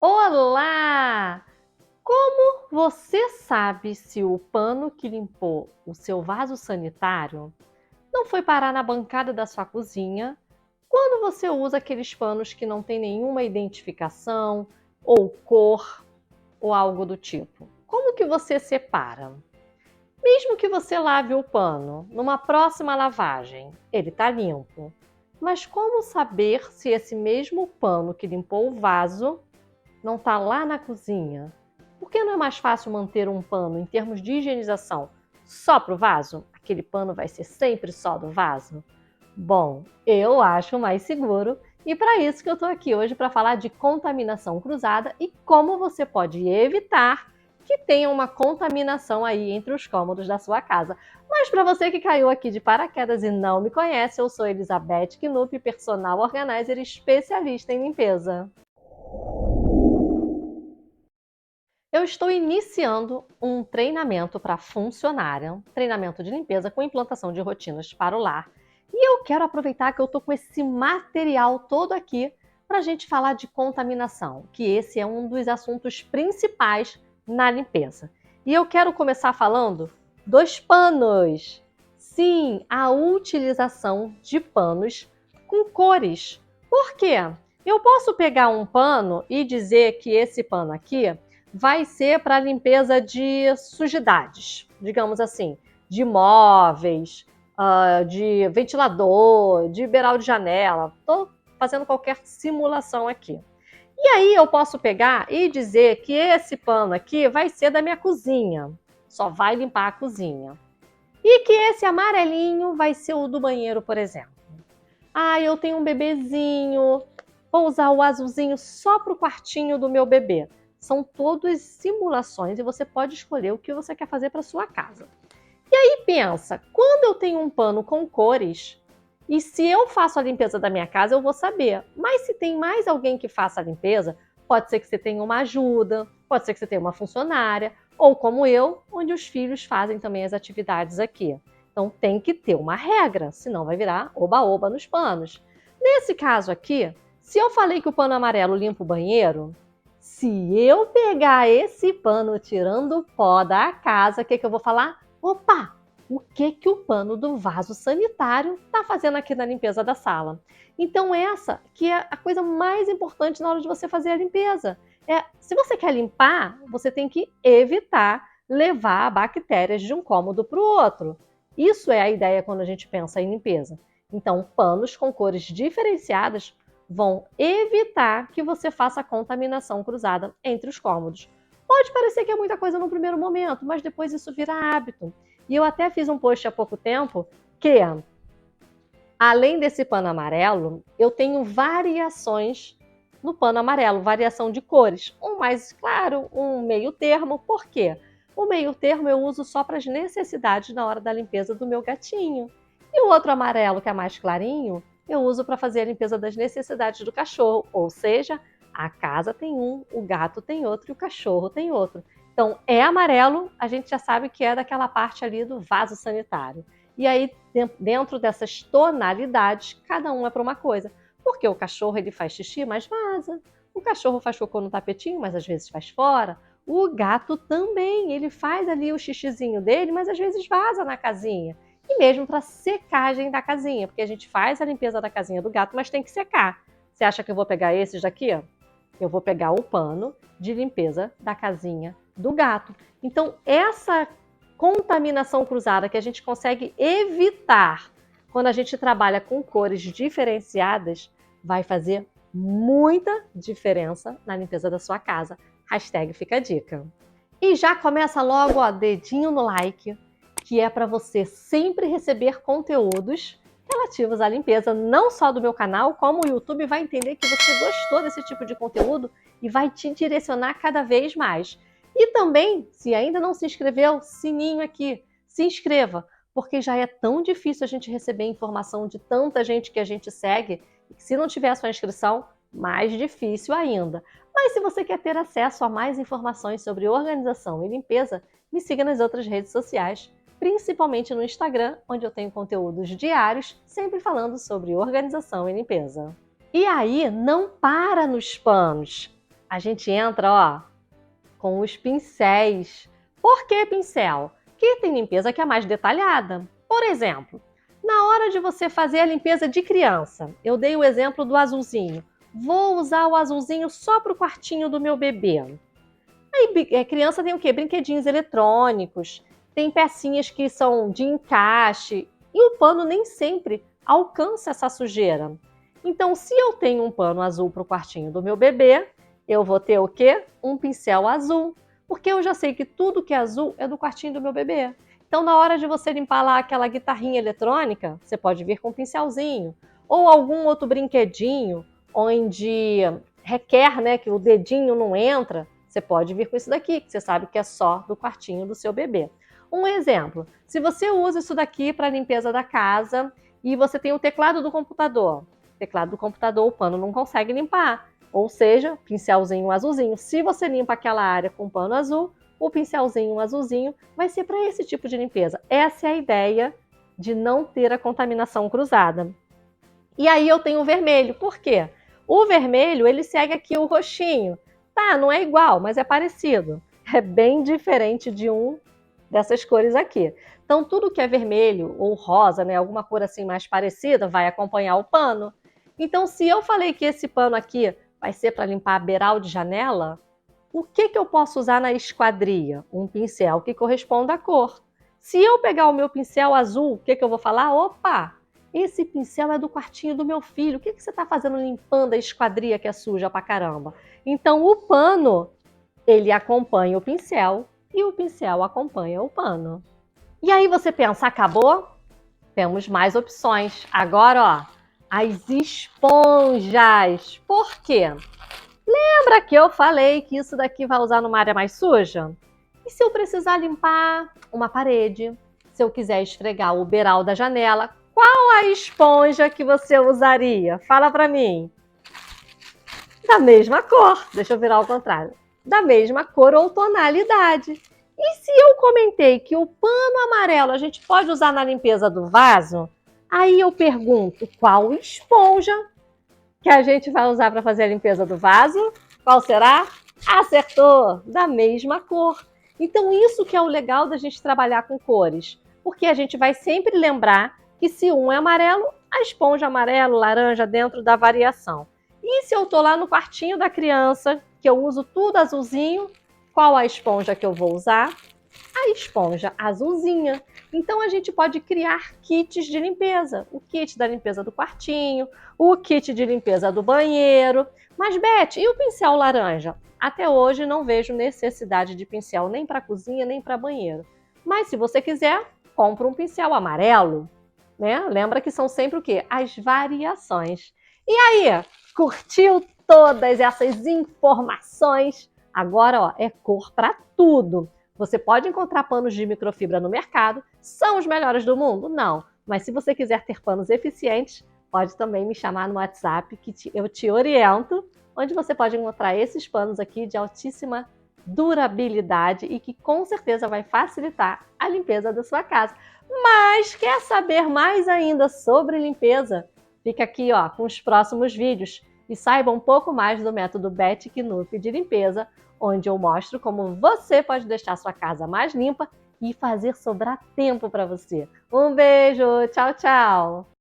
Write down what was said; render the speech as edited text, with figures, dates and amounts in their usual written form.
Olá! Como você sabe se o pano que limpou o seu vaso sanitário não foi parar na bancada da sua cozinha quando você usa aqueles panos que não tem nenhuma identificação, ou cor, ou algo do tipo? Como que você separa? Mesmo que você lave o pano, numa próxima lavagem, ele está limpo. Mas como saber se esse mesmo pano que limpou o vaso não está lá na cozinha? Por que não é mais fácil manter um pano em termos de higienização só para o vaso? Aquele pano vai ser sempre só do vaso? Bom, eu acho mais seguro e para isso que eu estou aqui hoje para falar de contaminação cruzada e como você pode evitar que tenha uma contaminação aí entre os cômodos da sua casa. Mas para você que caiu aqui de paraquedas e não me conhece, eu sou Elizabeth Knupp, personal organizer especialista em limpeza. Eu estou iniciando um treinamento para funcionária, um treinamento de limpeza com implantação de rotinas para o lar. E eu quero aproveitar que eu estou com esse material todo aqui para a gente falar de contaminação, que esse é um dos assuntos principais na limpeza. E eu quero começar falando dos panos. Sim, a utilização de panos com cores. Por quê? Eu posso pegar um pano e dizer que esse pano aqui vai ser para limpeza de sujidades, digamos assim, de móveis, de ventilador, de beiral de janela. Estou fazendo qualquer simulação aqui. E aí eu posso pegar e dizer que esse pano aqui vai ser da minha cozinha, só vai limpar a cozinha. E que esse amarelinho vai ser o do banheiro, por exemplo. Ah, eu tenho um bebezinho, vou usar o azulzinho só para o quartinho do meu bebê. São todas simulações e você pode escolher o que você quer fazer para sua casa. E aí pensa, quando eu tenho um pano com cores, e se eu faço a limpeza da minha casa, eu vou saber. Mas se tem mais alguém que faça a limpeza, pode ser que você tenha uma ajuda, pode ser que você tenha uma funcionária, ou como eu, onde os filhos fazem também as atividades aqui. Então tem que ter uma regra, senão vai virar oba-oba nos panos. Nesse caso aqui, se eu falei que o pano amarelo limpa o banheiro, se eu pegar esse pano tirando o pó da casa, o que eu vou falar? Opa, o que o pano do vaso sanitário está fazendo aqui na limpeza da sala? Então essa que é a coisa mais importante na hora de você fazer a limpeza. Se você quer limpar, você tem que evitar levar bactérias de um cômodo para o outro. Isso é a ideia quando a gente pensa em limpeza. Então, panos com cores diferenciadas vão evitar que você faça contaminação cruzada entre os cômodos. Pode parecer que é muita coisa no primeiro momento, mas depois isso vira hábito. E eu até fiz um post há pouco tempo que, além desse pano amarelo, eu tenho variações no pano amarelo, variação de cores. Um mais claro, um meio termo. Por quê? O meio termo eu uso só para as necessidades na hora da limpeza do meu gatinho. E o outro amarelo, que é mais clarinho, eu uso para fazer a limpeza das necessidades do cachorro. Ou seja, a casa tem um, o gato tem outro e o cachorro tem outro. Então, é amarelo, a gente já sabe que é daquela parte ali do vaso sanitário. E aí, dentro dessas tonalidades, cada um é para uma coisa. Porque o cachorro ele faz xixi, mas vaza. O cachorro faz cocô no tapetinho, mas às vezes faz fora. O gato também, ele faz ali o xixizinho dele, mas às vezes vaza na casinha. E mesmo para secagem da casinha, porque a gente faz a limpeza da casinha do gato, mas tem que secar. Você acha que eu vou pegar esses daqui? Eu vou pegar o pano de limpeza da casinha do gato. Então, essa contaminação cruzada que a gente consegue evitar quando a gente trabalha com cores diferenciadas, vai fazer muita diferença na limpeza da sua casa. Hashtag fica a dica. E já começa logo, ó, dedinho no like, que é para você sempre receber conteúdos relativos à limpeza, não só do meu canal, como o YouTube vai entender que você gostou desse tipo de conteúdo e vai te direcionar cada vez mais. E também, se ainda não se inscreveu, sininho aqui, se inscreva, porque já é tão difícil a gente receber informação de tanta gente que a gente segue, e que se não tiver a sua inscrição, mais difícil ainda. Mas se você quer ter acesso a mais informações sobre organização e limpeza, me siga nas outras redes sociais, principalmente no Instagram, onde eu tenho conteúdos diários, sempre falando sobre organização e limpeza. E aí, não para nos panos. a gente entra, ó, com os pincéis. Por que pincel? Porque tem limpeza que é mais detalhada. Por exemplo, na hora de você fazer a limpeza de criança, eu dei o exemplo do azulzinho. Vou usar o azulzinho só para o quartinho do meu bebê. Aí, criança tem o quê? Brinquedinhos eletrônicos, tem pecinhas que são de encaixe, e o pano nem sempre alcança essa sujeira. Então, se eu tenho um pano azul para o quartinho do meu bebê, eu vou ter o quê? Um pincel azul, porque eu já sei que tudo que é azul é do quartinho do meu bebê. Então, na hora de você limpar lá aquela guitarrinha eletrônica, você pode vir com um pincelzinho, ou algum outro brinquedinho, onde requer, né, que o dedinho não entra, você pode vir com isso daqui, que você sabe que é só do quartinho do seu bebê. Um exemplo, se você usa isso daqui para limpeza da casa e você tem o teclado do computador, o pano não consegue limpar, ou seja, pincelzinho azulzinho. Se você limpa aquela área com pano azul, o pincelzinho azulzinho vai ser para esse tipo de limpeza. Essa é a ideia de não ter a contaminação cruzada. E aí eu tenho o vermelho, por quê? O vermelho, ele segue aqui o roxinho. Tá, não é igual, mas é parecido. É bem diferente de um dessas cores aqui. Então, tudo que é vermelho ou rosa, né, alguma cor assim mais parecida, vai acompanhar o pano. Então, se eu falei que esse pano aqui vai ser para limpar a beiral de janela, o que eu posso usar na esquadria? Um pincel que corresponda à cor. Se eu pegar o meu pincel azul, o que eu vou falar? Opa, esse pincel é do quartinho do meu filho. O que você está fazendo limpando a esquadria que é suja pra caramba? Então, o pano, ele acompanha o pincel e o pincel acompanha o pano. E aí você pensa, acabou? Temos mais opções. Agora, ó, as esponjas. Por quê? Lembra que eu falei que isso daqui vai usar numa área mais suja? E se eu precisar limpar uma parede? Se eu quiser esfregar o beiral da janela, qual a esponja que você usaria? Fala pra mim. Da mesma cor. Deixa eu virar ao contrário. Da mesma cor ou tonalidade. E se eu comentei que o pano amarelo a gente pode usar na limpeza do vaso, aí eu pergunto qual esponja que a gente vai usar para fazer a limpeza do vaso? Qual será? Acertou! Da mesma cor. Então isso que é o legal da gente trabalhar com cores, porque a gente vai sempre lembrar que se um é amarelo, a esponja amarelo, laranja dentro da variação. E se eu estou lá no quartinho da criança, que eu uso tudo azulzinho, qual a esponja que eu vou usar? A esponja azulzinha. Então a gente pode criar kits de limpeza. O kit da limpeza do quartinho, o kit de limpeza do banheiro. Mas, Beth, e o pincel laranja? Até hoje não vejo necessidade de pincel nem para cozinha, nem para banheiro. Mas se você quiser, compra um pincel amarelo. Né? Lembra que são sempre o quê? As variações. E aí, curtiu todas essas informações? Agora, ó, é cor para tudo. Você pode encontrar panos de microfibra no mercado. São os melhores do mundo? Não. Mas se você quiser ter panos eficientes, pode também me chamar no WhatsApp que eu te oriento, onde você pode encontrar esses panos aqui de altíssima durabilidade e que com certeza vai facilitar a limpeza da sua casa. Mas quer saber mais ainda sobre limpeza? Fica aqui, ó, com os próximos vídeos e saiba um pouco mais do método Beth Knupp de limpeza, onde eu mostro como você pode deixar sua casa mais limpa e fazer sobrar tempo para você. Um beijo, tchau, tchau!